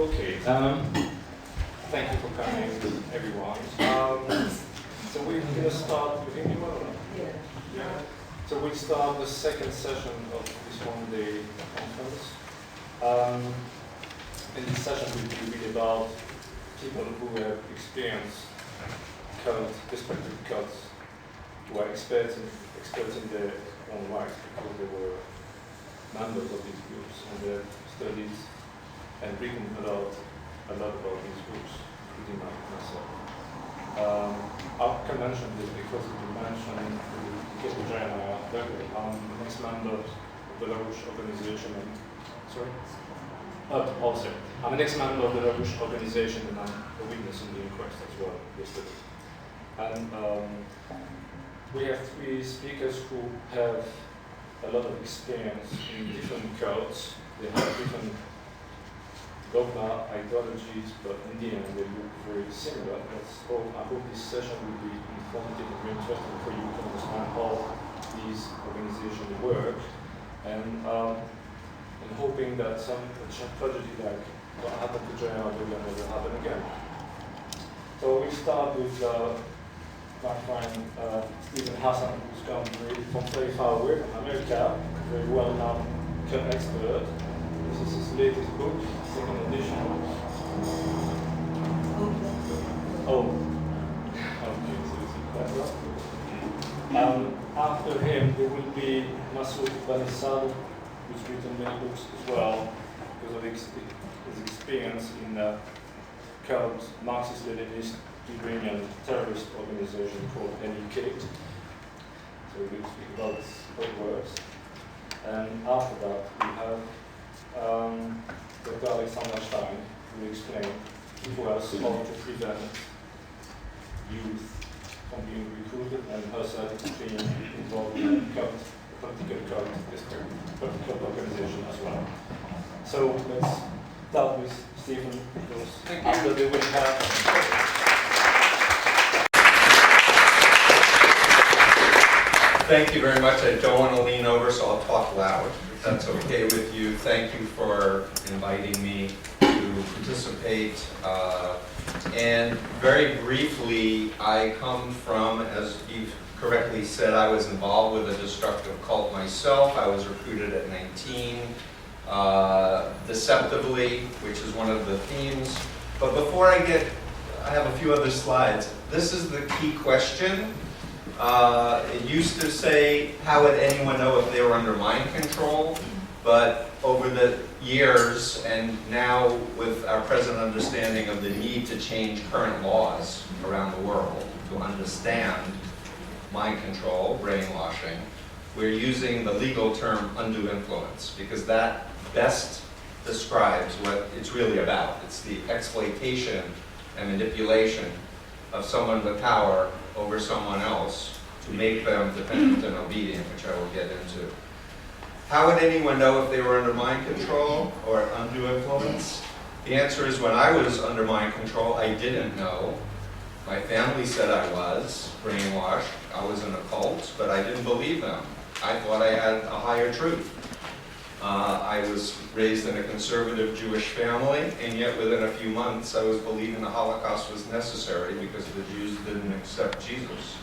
Okay, thank you for coming, everyone. So we're going to start, you hear me well? Yeah. So we start the second session of this one-day conference. In this session we'll be really about people who have experienced destructive cults, who are experts in their own rights because they were members of these groups and they have studied and written a lot about these groups, including myself. I can mention this because you mentioned Jeremiah Duggan. I'm the next member of the Larouche organization. I'm the next member of the Larouche organization and I'm a witness in the inquest as well yesterday. And we have three speakers who have a lot of experience in different cults. They have different dogma, ideologies, but in the end they look very similar. I hope this session will be informative and very interesting for you to understand how these organizations work, and hoping that some tragedy like what happened to Jeremiah Duggan never happen again. So we start with my friend Stephen Hassan, who's come from very far away from America, very well-known cult expert. This is his latest book, second edition. Oh, okay, so it's quite after him, there will be Masoud Banisal, who's written many books as well, because of his experience in a cult, Marxist-Leninist, Iranian terrorist organization called LMHC. So we will speak about how it works. And after that, we have Dr. Alexander Stein, who will explain to us how to prevent youth from being recruited and herself being involved in a political cult organization as well. So let's start with Stephen, because after they will have. Thank you very much. I don't want to lean over, so I'll talk loud, if that's okay with you. Thank you for inviting me to participate. And very briefly, I come from, as you've correctly said, I was involved with a destructive cult myself. I was recruited at 19, deceptively, which is one of the themes. But before I have a few other slides. This is the key question. It used to say, how would anyone know if they were under mind control? But over the years, and now with our present understanding of the need to change current laws around the world to understand mind control, brainwashing, we're using the legal term undue influence, because that best describes what it's really about. It's the exploitation and manipulation of someone with power over someone else to make them dependent and obedient, which I will get into. How would anyone know if they were under mind control or undue influence? The answer is, when I was under mind control, I didn't know. My family said I was brainwashed. I was in a cult, but I didn't believe them. I thought I had a higher truth. I was raised in a conservative Jewish family, and yet within a few months I was believing the Holocaust was necessary because the Jews didn't accept Jesus.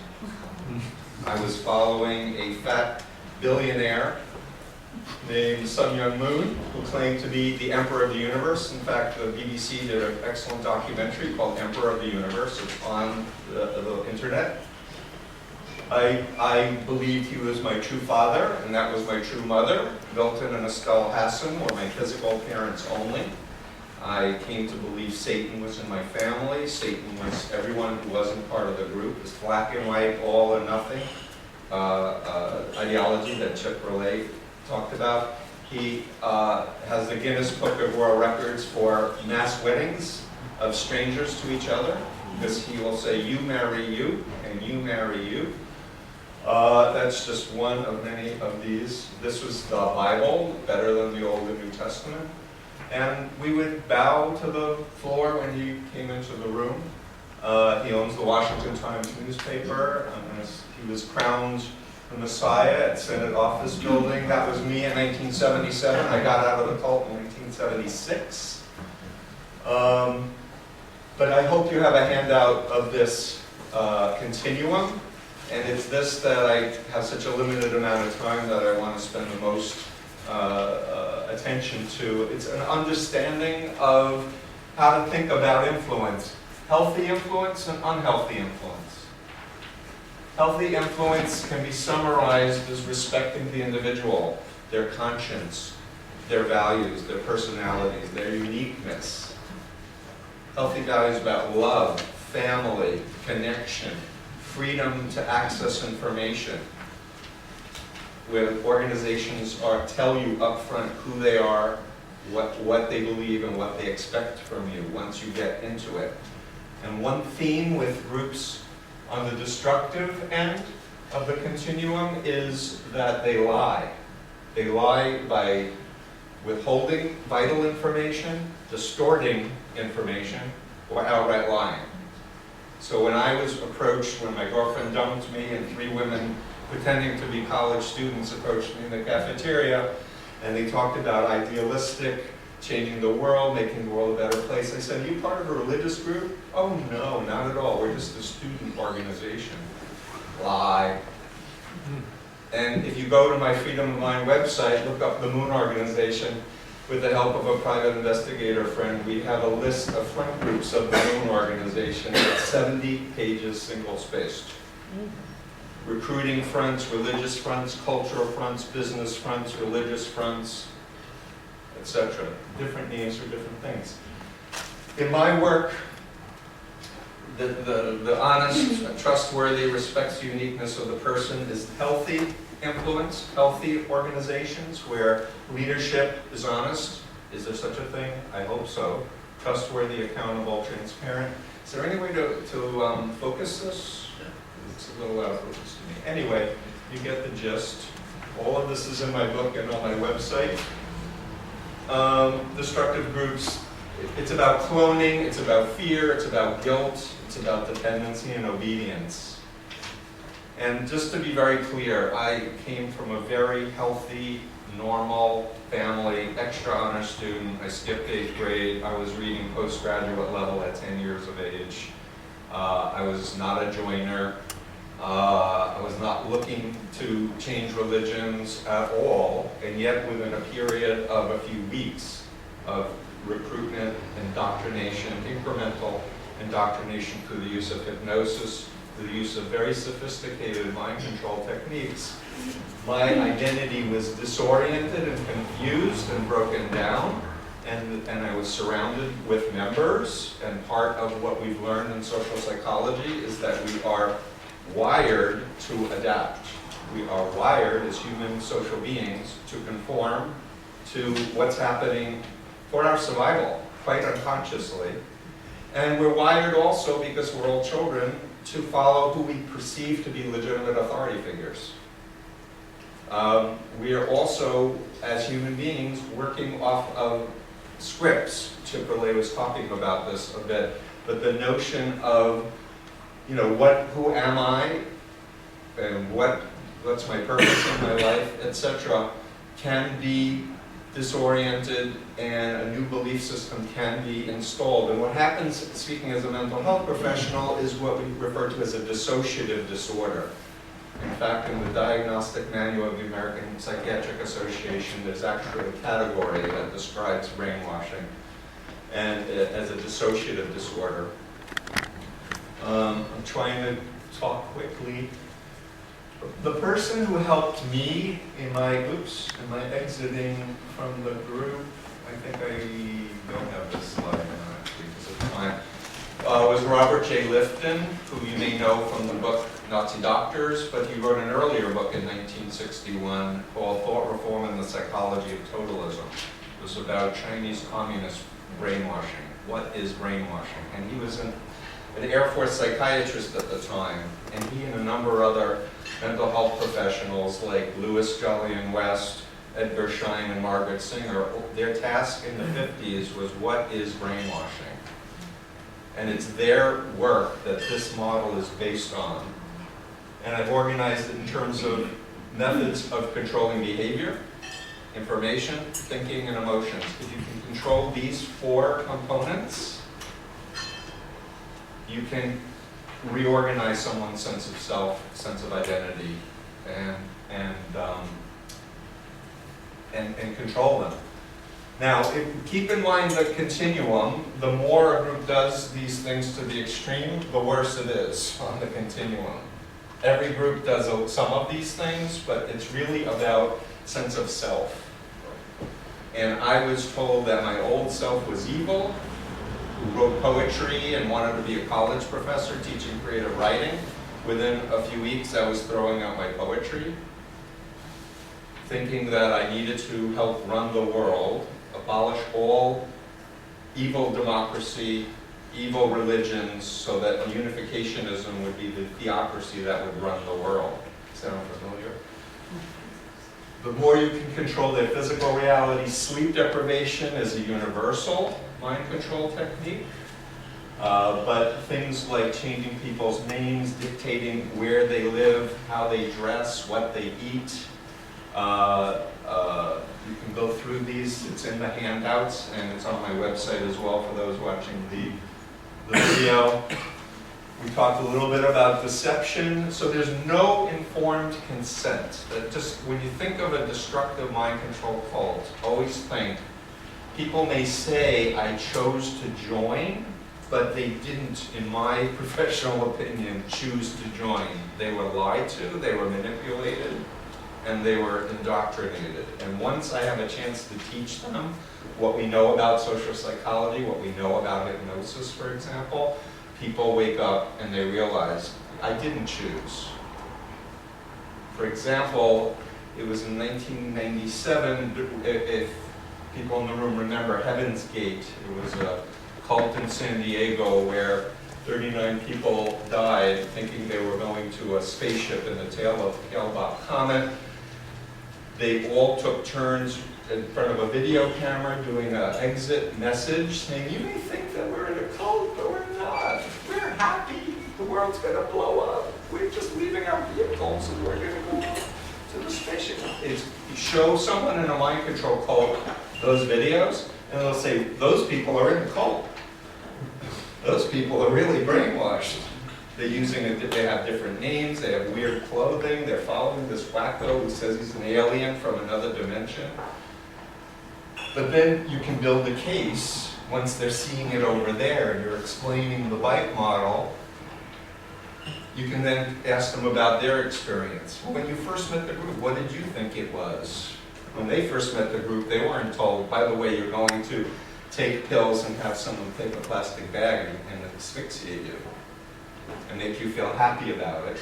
I was following a fat billionaire named Sun Myung Moon, who claimed to be the Emperor of the Universe. In fact, the BBC did an excellent documentary called Emperor of the Universe. It's on the internet. I believed he was my true father, and that was my true mother. Milton and Estelle Hassan were my physical parents only. I came to believe Satan was in my family. Satan was everyone who wasn't part of the group. This black and white, all or nothing ideology that Chip Roulette talked about. He has the Guinness Book of World Records for mass weddings of strangers to each other, because he will say, you marry you, and you marry you. That's just one of many of these. This was the Bible, better than the Old and New Testament. And we would bow to the floor when he came into the room. He owns the Washington Times newspaper. He was crowned the Messiah at Senate Office Building. That was me in 1977. I got out of the cult in 1976. But I hope you have a handout of this continuum, and it's this that I have such a limited amount of time that I want to spend the most attention to. It's an understanding of how to think about influence, healthy influence and unhealthy influence. Healthy influence can be summarized as respecting the individual, their conscience, their values, their personalities, their uniqueness. Healthy values about love, family, connection, freedom to access information, where organizations tell you up front who they are, what they believe, and what they expect from you once you get into it. And one theme with groups on the destructive end of the continuum is that they lie. They lie by withholding vital information, distorting information, or outright lying. So when I was approached, when my girlfriend dumped me and 3 women pretending to be college students approached me in the cafeteria, and they talked about idealistic, changing the world, making the world a better place. I said, are you part of a religious group? Oh no, not at all. We're just a student organization. Lie. And if you go to my Freedom of Mind website, look up the Moon Organization, with the help of a private investigator friend, we have a list of front groups of the Moon Organization. It's 70 pages, single-spaced. Recruiting fronts, religious fronts, cultural fronts, business fronts, religious fronts, etc. Different names for different things. In my work, the honest, trustworthy, respects the uniqueness of the person is healthy influence, healthy organizations where leadership is honest. Is there such a thing? I hope so. Trustworthy, accountable, transparent. Is there any way to focus this? It's a little out of focus to me. Anyway, you get the gist. All of this is in my book and on my website. Destructive groups, it's about cloning, it's about fear, it's about guilt, it's about dependency and obedience. And just to be very clear, I came from a very healthy, normal family, extra honor student. I skipped 8th grade. I was reading postgraduate level at 10 years of age. I was not a joiner. I was not looking to change religions at all, and yet within a period of a few weeks of recruitment, indoctrination, incremental indoctrination through the use of hypnosis, through the use of very sophisticated mind control techniques, my identity was disoriented and confused and broken down, and I was surrounded with members, and part of what we've learned in social psychology is that we are wired to adapt. We are wired as human social beings to conform to what's happening for our survival, quite unconsciously. And we're wired also, because we're all children, to follow who we perceive to be legitimate authority figures. We are also, as human beings, working off of scripts. Chip Relay was talking about this a bit, but the notion of, who am I, and what's my purpose in my life, etc., can be disoriented, and a new belief system can be installed. And what happens, speaking as a mental health professional, is what we refer to as a dissociative disorder. In fact, in the Diagnostic Manual of the American Psychiatric Association, there's actually a category that describes brainwashing and as a dissociative disorder. I'm trying to talk quickly. The person who helped me in my exiting from the group, I think I don't have this slide now actually because of time, was Robert J. Lifton, who you may know from the book Nazi Doctors, but he wrote an earlier book in 1961 called Thought Reform and the Psychology of Totalism. It was about Chinese communist brainwashing. What is brainwashing? And he was an Air Force psychiatrist at the time, and he and a number of other mental health professionals like Louis Jolyon West, Edgar Schein, and Margaret Singer, their task in the 50s was, what is brainwashing? And it's their work that this model is based on. And I've organized it in terms of methods of controlling behavior, information, thinking, and emotions. If you can control these 4 components, you can reorganize someone's sense of self, sense of identity, and control them. Now, keep in mind the continuum. The more a group does these things to the extreme, the worse it is on the continuum. Every group does some of these things, but it's really about sense of self. And I was told that my old self was evil, who wrote poetry and wanted to be a college professor teaching creative writing. Within a few weeks, I was throwing out my poetry, thinking that I needed to help run the world, abolish all evil democracy, evil religions, so that unificationism would be the theocracy that would run the world. Sound familiar? The more you can control their physical reality, sleep deprivation is a universal mind control technique. But things like changing people's names, dictating where they live, how they dress, what they eat. You can go through these. It's in the handouts, and it's on my website as well for those watching the video. We talked a little bit about deception. So there's no informed consent. That just when you think of a destructive mind control cult, always think people may say, I chose to join, but they didn't, in my professional opinion, choose to join. They were lied to, they were manipulated, and they were indoctrinated. And once I have a chance to teach them what we know about social psychology, what we know about hypnosis, for example, people wake up and they realize, I didn't choose. For example, it was in 1997, if people in the room remember Heaven's Gate. It was a cult in San Diego where 39 people died thinking they were going to a spaceship in the tail of the Hale-Bopp comet. They all took turns in front of a video camera doing an exit message saying, you may think that we're in a cult, but we're not. We're happy. The world's going to blow up. We're just leaving our vehicles and we're going to go to the spaceship. You show someone in a mind control cult those videos, and they'll say, those people are in a cult. Those people are really brainwashed. They're using it, they have different names, they have weird clothing, they're following this wacko who says he's an alien from another dimension. But then you can build a case once they're seeing it over there and you're explaining the bike model. You can then ask them about their experience. When you first met the group, what did you think it was? When they first met the group, they weren't told, by the way, you're going to take pills and have someone take a plastic bag and asphyxiate you and make you feel happy about it.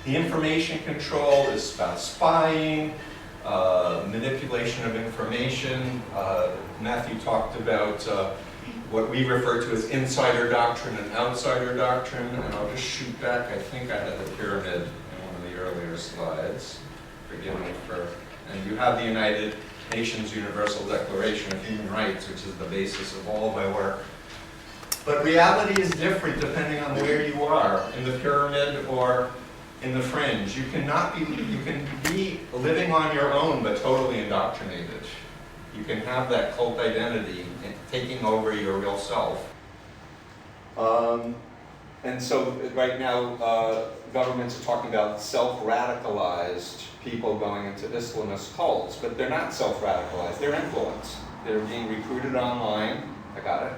The information control is about spying, manipulation of information. Matthew talked about what we refer to as insider doctrine and outsider doctrine, and I'll just shoot back. I think I had the pyramid in one of the earlier slides. Forgive me for, and you have the United Nations Universal Declaration of Human Rights, which is the basis of all of my work. But reality is different depending on where you are, in the pyramid or in the fringe. You can be living on your own but totally indoctrinated. You can have that cult identity taking over your real self. And so right now, governments are talking about self-radicalized people going into Islamist cults, but they're not self-radicalized, they're influenced. They're being recruited online, I got it.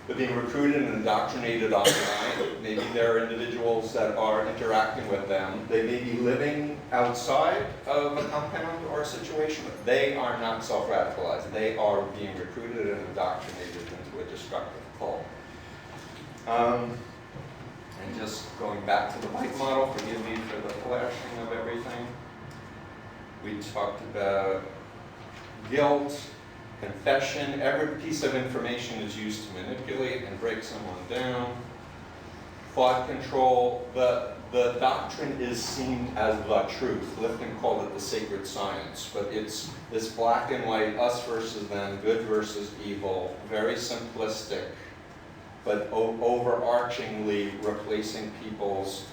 They're being recruited and indoctrinated online. Maybe there are individuals that are interacting with them. They may be living outside of a compound or a situation, but they are not self-radicalized. They are being recruited and indoctrinated into a destructive cult. And just going back to the bike model, forgive me for the flashing of everything. We talked about guilt, confession. Every piece of information is used to manipulate and break someone down. Thought control. The doctrine is seen as the truth. Lifton called it the sacred science, but it's this black and white, us versus them, good versus evil, very simplistic, but overarchingly replacing people's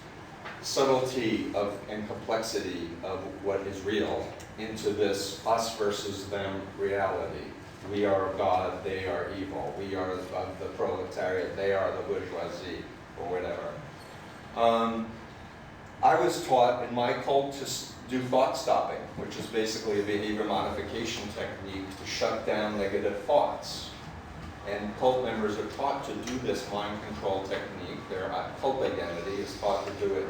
subtlety and complexity of what is real into this us versus them reality. We are of God, they are evil. We are of the proletariat, they are the bourgeoisie, or whatever. I was taught in my cult to do thought stopping, which is basically a behavior modification technique to shut down negative thoughts. And cult members are taught to do this mind control technique. Their cult identity is taught to do it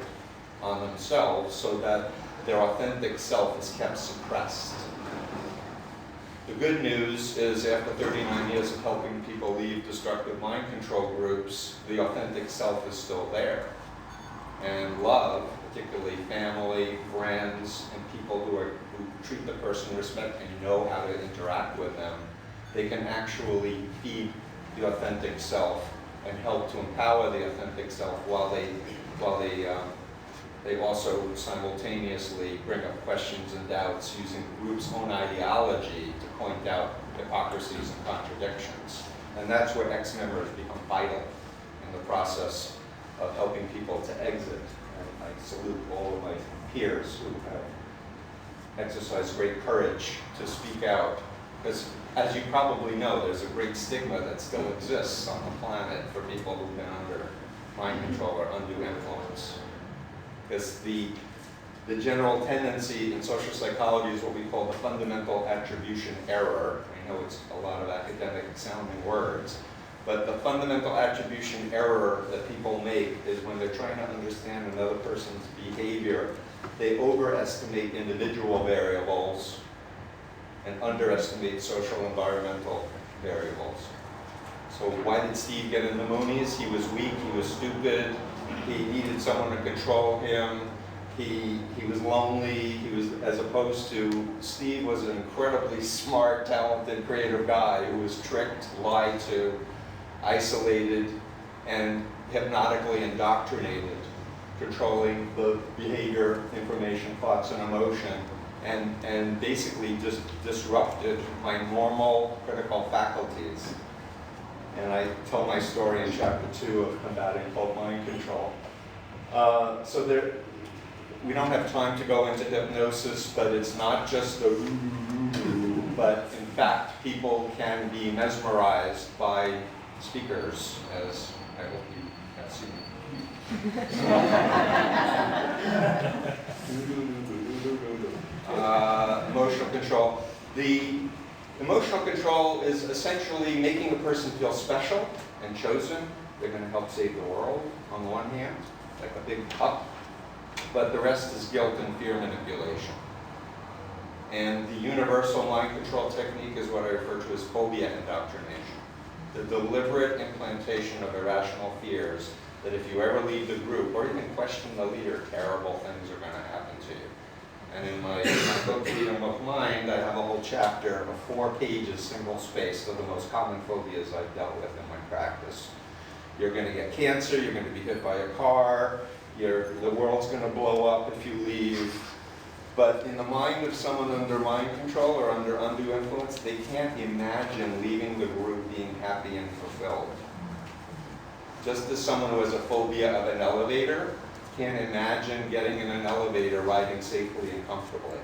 on themselves so that their authentic self is kept suppressed. The good news is after 39 years of helping people leave destructive mind control groups, the authentic self is still there. And love, particularly family, friends, and people who treat the person with respect and know how to interact with them, they can actually feed the authentic self and help to empower the authentic self while they also simultaneously bring up questions and doubts using the group's own ideology to point out hypocrisies and contradictions. And that's where ex-members become vital in the process of helping people to exit. And I salute all of my peers who have exercised great courage to speak out. Because as you probably know, there's a great stigma that still exists on the planet for people who've been under mind control or undue influence. Because the general tendency in social psychology is what we call the fundamental attribution error. I know it's a lot of academic sounding words, but the fundamental attribution error that people make is when they're trying to understand another person's behavior, they overestimate individual variables and underestimate social environmental variables. So why did Steve get in the Moonies? He was weak, he was stupid, he needed someone to control him, he was lonely, he was, as opposed to Steve was an incredibly smart, talented, creative guy who was tricked, lied to, isolated, and hypnotically indoctrinated, controlling the behavior, information, thoughts, and emotion, and basically just disrupted my normal critical faculties. And I tell my story in chapter 2 of Combating Cult Mind Control. So we don't have time to go into hypnosis, but it's not just the but in fact, people can be mesmerized by speakers, as I hope you have seen. Emotional control. The emotional control is essentially making a person feel special and chosen. They're going to help save the world, on the one hand, like a big pup. But the rest is guilt and fear manipulation. And the universal mind control technique is what I refer to as phobia indoctrination. The deliberate implantation of irrational fears that if you ever leave the group or even question the leader, terrible things are going to happen to you. And in my book, Freedom of Mind, I have a whole chapter of 4 pages, single spaced, of the most common phobias I've dealt with in my practice. You're going to get cancer, you're going to be hit by a car, the world's going to blow up if you leave. But in the mind of someone under mind control or under undue influence, they can't imagine leaving the group being happy and fulfilled. Just as someone who has a phobia of an elevator can't imagine getting in an elevator riding safely and comfortably.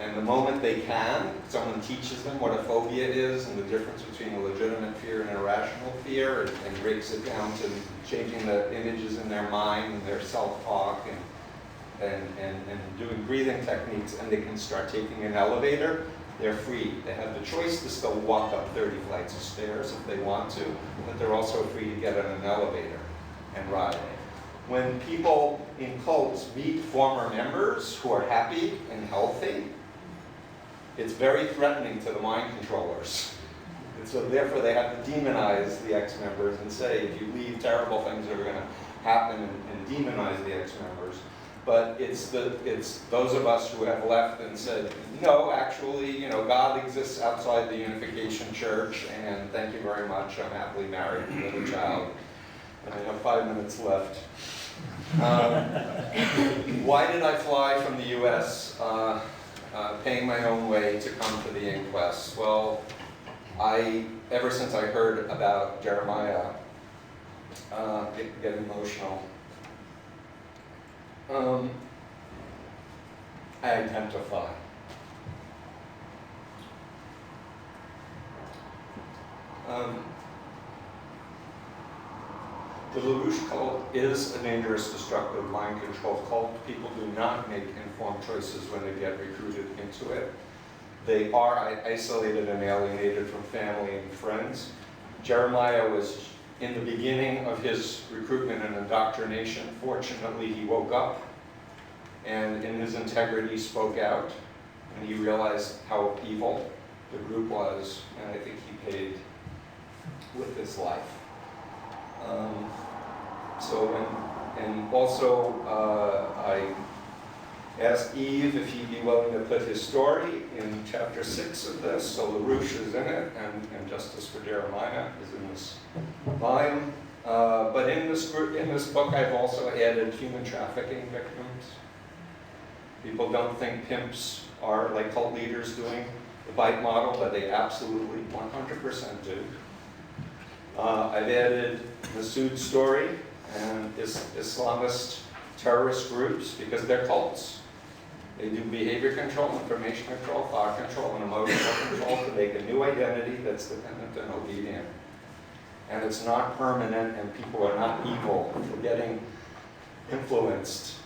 And the moment they can, someone teaches them what a phobia is and the difference between a legitimate fear and irrational fear, and breaks it down to changing the images in their mind and their self-talk and doing breathing techniques, and they can start taking an elevator, they're free. They have the choice to still walk up 30 flights of stairs if they want to, but they're also free to get in an elevator and ride. When people in cults meet former members who are happy and healthy, it's very threatening to the mind controllers. And so therefore they have to demonize the ex-members and say, if you leave, terrible things are going to happen, and demonize the ex-members. But it's those of us who have left and said, no, actually, God exists outside the Unification Church, and thank you very much, I'm happily married with a child, and I have 5 minutes left. Why did I fly from the US, paying my own way to come to the inquest? Well, ever since I heard about Jeremiah, get emotional. I identify. The Larouche cult is a dangerous, destructive, mind control cult. People do not make informed choices when they get recruited into it. They are isolated and alienated from family and friends. Jeremiah was in the beginning of his recruitment and indoctrination. Fortunately, he woke up and in his integrity spoke out, and he realized how evil the group was, and I think he paid with his life. I asked Eve if he'd be willing to put his story in chapter 6 of this, so Larouche is in it, and Justice for Jeremiah is in this volume. But in this book, I've also added human trafficking victims. People don't think pimps are like cult leaders doing the bite model, but they absolutely 100% do. I've added Masood's story and Islamist terrorist groups because they're cults. They do behavior control, information control, thought control, and emotional control to make a new identity that's dependent and obedient. And it's not permanent, and people are not evil for getting influenced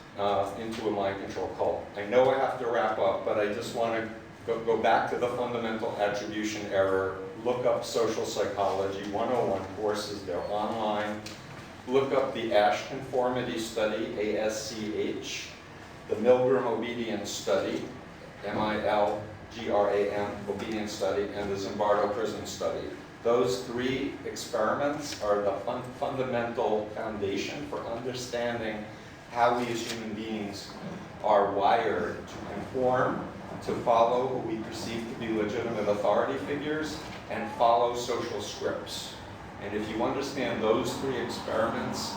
into a mind control cult. I know I have to wrap up, but I just want to go back to the fundamental attribution error. Look up Social Psychology 101 courses, they're online. Look up the Ash Conformity Study, ASCH, the Milgram Obedience Study, MILGRAM Obedience Study, and the Zimbardo Prison Study. Those three experiments are the fundamental foundation for understanding how we as human beings are wired to conform, to follow who we perceive to be legitimate authority figures, and follow social scripts. And if you understand those three experiments,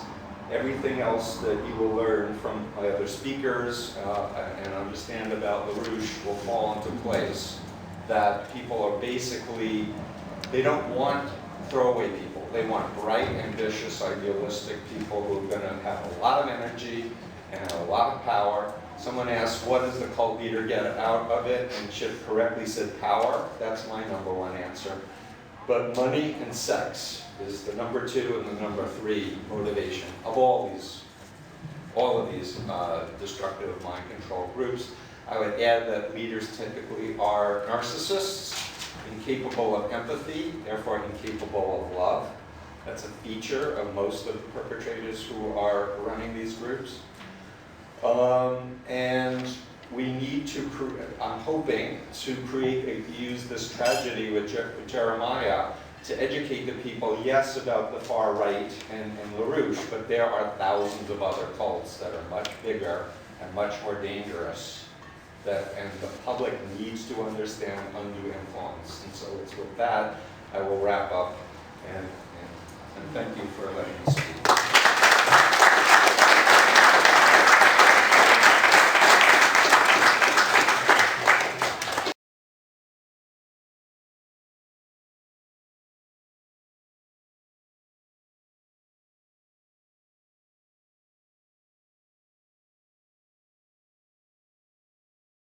everything else that you will learn from my other speakers and understand about Larouche will fall into place. That people are basically, they don't want throwaway people. They want bright, ambitious, idealistic people who are going to have a lot of energy and a lot of power. Someone asked, what does the cult leader get out of it? And Chip correctly said power. That's my #1 answer. But money and sex is the #2 and the #3 motivation of all of these destructive mind control groups. I would add that leaders typically are narcissists, incapable of empathy, therefore incapable of love. That's a feature of most of the perpetrators who are running these groups. And we need to, I'm hoping, to use this tragedy with Jeremiah to educate the people, yes, about the far right and Larouche, but there are thousands of other cults that are much bigger and much more dangerous. And the public needs to understand undue influence. And so it's with that I will wrap up and thank you for letting me